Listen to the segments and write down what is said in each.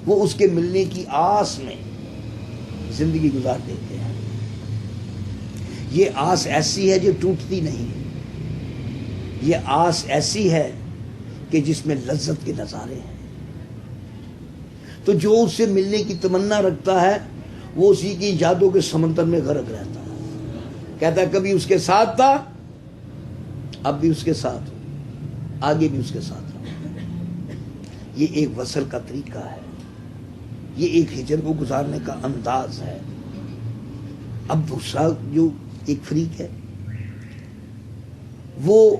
وہ اس کے ملنے کی آس میں زندگی گزار دیتے ہیں. یہ آس ایسی ہے جو ٹوٹتی نہیں. یہ آس ایسی ہے کہ جس میں لذت کے نظارے ہیں. تو جو اس سے ملنے کی تمنا رکھتا ہے وہ اسی کی یادوں کے سمندر میں غرق رہتا ہے. کہتا ہے کبھی اس کے ساتھ تھا، اب بھی اس کے ساتھ ہوں، آگے بھی اس کے ساتھ رہوں. یہ ایک وصل کا طریقہ ہے، یہ ایک ہجر کو گزارنے کا انداز ہے. اب دوسرا جو ایک فریق ہے وہ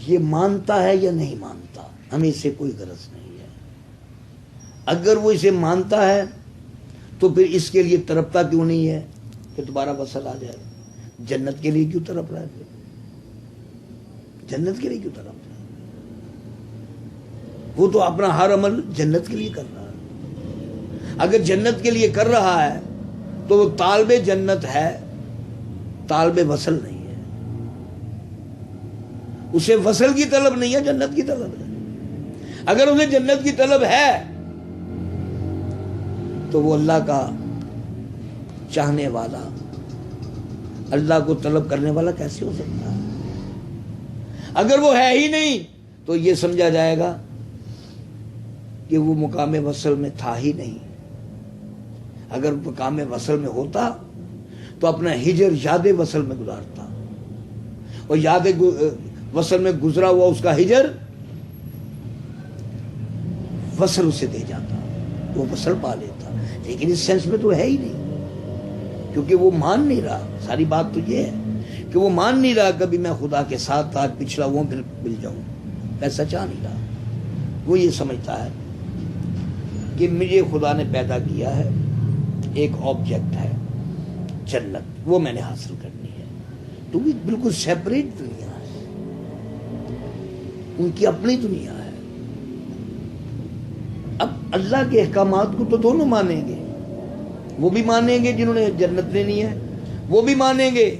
یہ مانتا ہے یا نہیں مانتا، ہمیں اس سے کوئی غرض نہیں ہے. اگر وہ اسے مانتا ہے تو پھر اس کے لیے تڑپتا کیوں نہیں ہے کہ دوبارہ وصل آ جائے. جنت کے لیے کیوں تڑپ رہا ہے پھر؟ جنت کے لیے کیوں تڑپ رہا ہے؟ وہ تو اپنا ہر عمل جنت کے لیے کر رہا ہے. اگر جنت کے لیے کر رہا ہے تو وہ طالب جنت ہے، طالب وصل نہیں ہے. اسے وصل کی طلب نہیں ہے، جنت کی طلب ہے. اگر اسے جنت کی طلب ہے تو وہ اللہ کا چاہنے والا، اللہ کو طلب کرنے والا کیسے ہو سکتا ہے؟ اگر وہ ہے ہی نہیں تو یہ سمجھا جائے گا کہ وہ مقام وصل میں تھا ہی نہیں. اگر مقام وصل میں ہوتا تو اپنا ہجر یاد وصل میں گزارتا، اور یاد وصل میں گزرا ہوا اس کا ہجر وصل اسے دے جاتا، وہ وصل پا لیتا. لیکن اس سینس میں تو ہے ہی نہیں، کیونکہ وہ مان نہیں رہا. ساری بات تو یہ ہے کہ وہ مان نہیں رہا کبھی میں خدا کے ساتھ آج پچھلا ہوں پھر مل جاؤں. ایسا چاہ نہیں رہا. وہ یہ سمجھتا ہے کہ مجھے خدا نے پیدا کیا ہے، ایک آبجیکٹ ہے جنت، وہ میں نے حاصل کرنی ہے. تو وہ بالکل سیپریٹ دنیا ہے، ان کی اپنی دنیا ہے. اب اللہ کے احکامات کو تو دونوں مانیں گے. وہ بھی مانیں گے جنہوں نے جنت لینی ہے، وہ بھی مانیں گے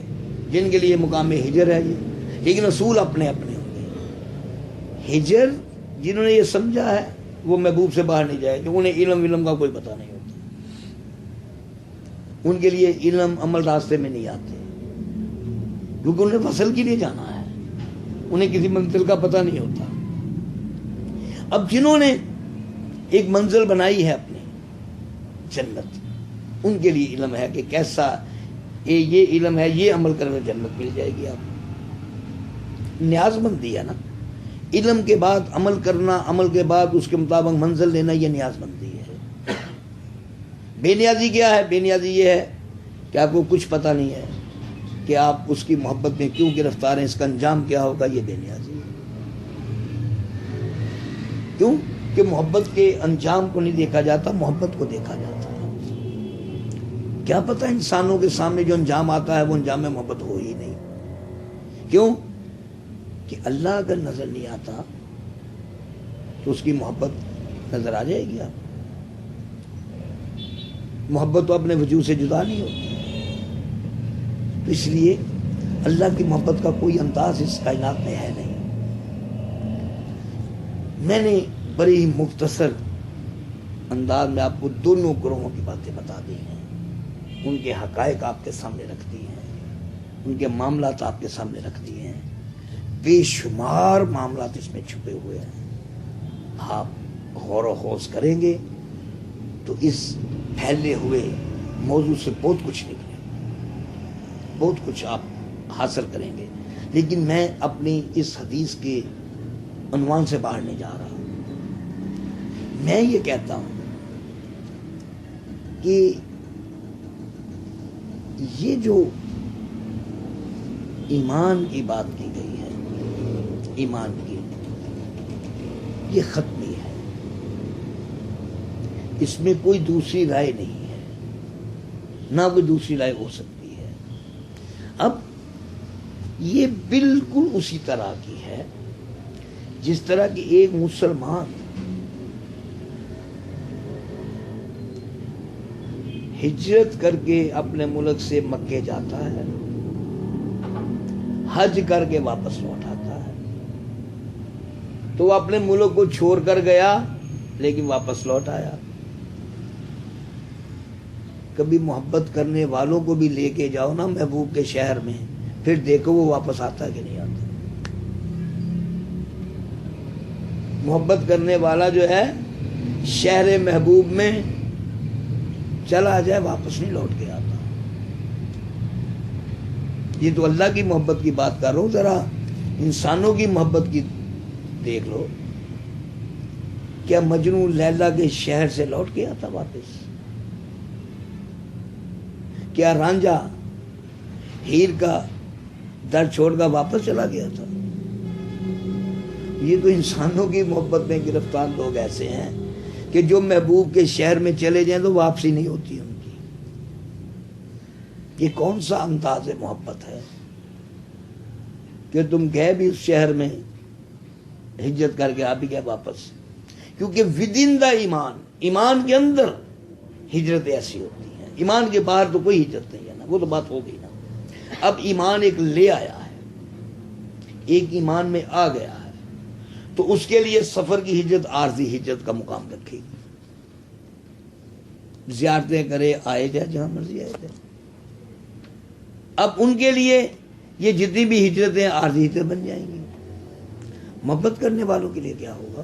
جن کے لیے مقام ہجر ہے یہ. لیکن اصول اپنے اپنے ہوں گے. ہجر جنہوں نے یہ سمجھا ہے وہ محبوب سے باہر نہیں جائے، کہ انہیں علم کا کوئی پتہ نہیں ہوتا. ان کے لیے علم عمل راستے میں نہیں آتے، کیونکہ انہیں فصل کے لیے جانا ہے، انہیں کسی منزل کا پتہ نہیں ہوتا. اب جنہوں نے ایک منزل بنائی ہے اپنی جنت، ان کے لیے علم ہے کہ کیسا یہ علم ہے، یہ عمل کرنے جنت مل جائے گی. آپ نیاز مندی ہے نا، علم کے بعد عمل کرنا، عمل کے بعد اس کے مطابق منزل لینا، یہ نیاز مندی ہے. بے نیازی کیا ہے؟ بے نیازی یہ ہے کہ آپ کو کچھ پتہ نہیں ہے کہ آپ اس کی محبت میں کیوں گرفتار ہیں، اس کا انجام کیا ہوگا. یہ بے نیازی ہے. کیوں کہ محبت کے انجام کو نہیں دیکھا جاتا، محبت کو دیکھا جاتا ہے. کیا پتہ انسانوں کے سامنے جو انجام آتا ہے وہ انجام میں محبت ہو ہی نہیں. کیوں کہ اللہ اگر نظر نہیں آتا تو اس کی محبت نظر آ جائے گی. آپ محبت تو اپنے وجود سے جدا نہیں ہوتی. تو اس لیے اللہ کی محبت کا کوئی انداز اس کائنات میں ہے نہیں. میں نے بڑی ہی مختصر انداز میں آپ کو دونوں گروہوں کی باتیں بتا دی ہیں. ان کے حقائق آپ کے سامنے رکھ دی ہیں، ان کے معاملات آپ کے سامنے رکھ دیے ہیں. بے شمار معاملات اس میں چھپے ہوئے ہیں. آپ غور و خوض کریں گے تو اس پھیلے ہوئے موضوع سے بہت کچھ نکلے، بہت کچھ آپ حاصل کریں گے. لیکن میں اپنی اس حدیث کے عنوان سے باہر نہیں جا رہا. میں یہ کہتا ہوں کہ یہ جو ایمان کی بات کی گئی ہے، ایمان کی، یہ ختمی ہے. اس میں کوئی دوسری رائے نہیں ہے، نہ کوئی دوسری رائے ہو سکتی ہے. اب یہ بالکل اسی طرح کی ہے جس طرح کہ ایک مسلمان ہجرت کر کے اپنے ملک سے مکے جاتا ہے، حج کر کے واپس لوٹ آتا ہے. تو وہ اپنے ملک کو چھوڑ کر گیا لیکن واپس لوٹ آیا. کبھی محبت کرنے والوں کو بھی لے کے جاؤ نا محبوب کے شہر میں، پھر دیکھو وہ واپس آتا کہ نہیں آتا۔ محبت کرنے والا جو ہے شہر محبوب میں چلا جائے واپس نہیں لوٹ کے آتا۔ یہ تو اللہ کی محبت کی بات کر رہا ہوں، ذرا انسانوں کی محبت کی دیکھ لو۔ کیا مجنو لیلا کے شہر سے لوٹ کے آتا واپس؟ کیا رانجھا ہیر کا در چھوڑ کر واپس چلا گیا تھا؟ یہ تو انسانوں کی محبت میں گرفتار لوگ ایسے ہیں کہ جو محبوب کے شہر میں چلے جائیں تو واپسی نہیں ہوتی ان کی۔ یہ کون سا انداز محبت ہے کہ تم گئے بھی اس شہر میں ہجرت کر کے آ بھی گئے واپس؟ کیونکہ ود ان دا ایمان، ایمان کے اندر ہجرت ایسی ہوتی ہیں، ایمان کے باہر تو کوئی ہجرت نہیں ہے نا، وہ تو بات ہو گئی نا۔ اب ایمان ایک لے آیا ہے، ایک ایمان میں آ گیا ہے، تو اس کے لیے سفر کی ہجرت عارضی ہجرت کا مقام رکھے گی۔ زیارتیں کرے آئے جائے جہاں مرضی آئے جائے۔ اب ان کے لیے یہ جتنی بھی ہجرتیں عارضی ہجرت بن جائیں گی۔ محبت کرنے والوں کے لیے کیا ہوگا؟